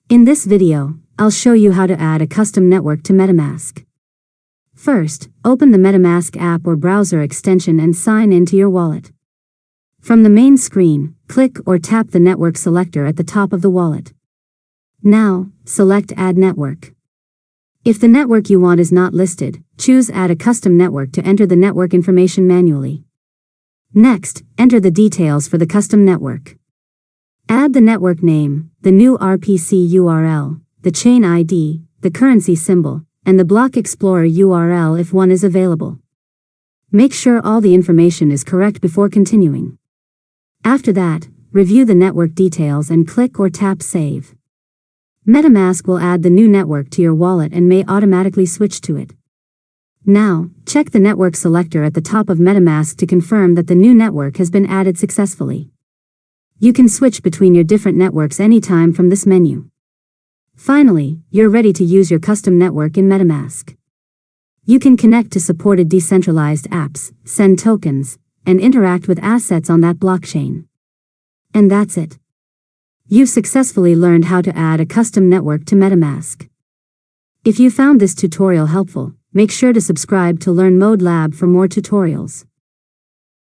In this video, I'll show you how to add a custom network to Metamask. First, open the Metamask app or browser extension and sign into your wallet. From the main screen, click or tap the network selector at the top of the wallet. Now, select Add Network. If the network you want is not listed, choose Add a custom network to enter the network information manually. Next, enter the details for the custom network. Add the network name, the new RPC URL, the chain ID, the currency symbol, and the Block Explorer URL if one is available. Make sure all the information is correct before continuing. After that, review the network details and click or tap Save. Metamask will add the new network to your wallet and may automatically switch to it. Now, check the network selector at the top of Metamask to confirm that the new network has been added successfully. You can switch between your different networks anytime from this menu. Finally, you're ready to use your custom network in Metamask. You can connect to supported decentralized apps, send tokens, and interact with assets on that blockchain. And that's it. You've successfully learned how to add a custom network to Metamask. If you found this tutorial helpful, make sure to subscribe to Learn Mode Lab for more tutorials.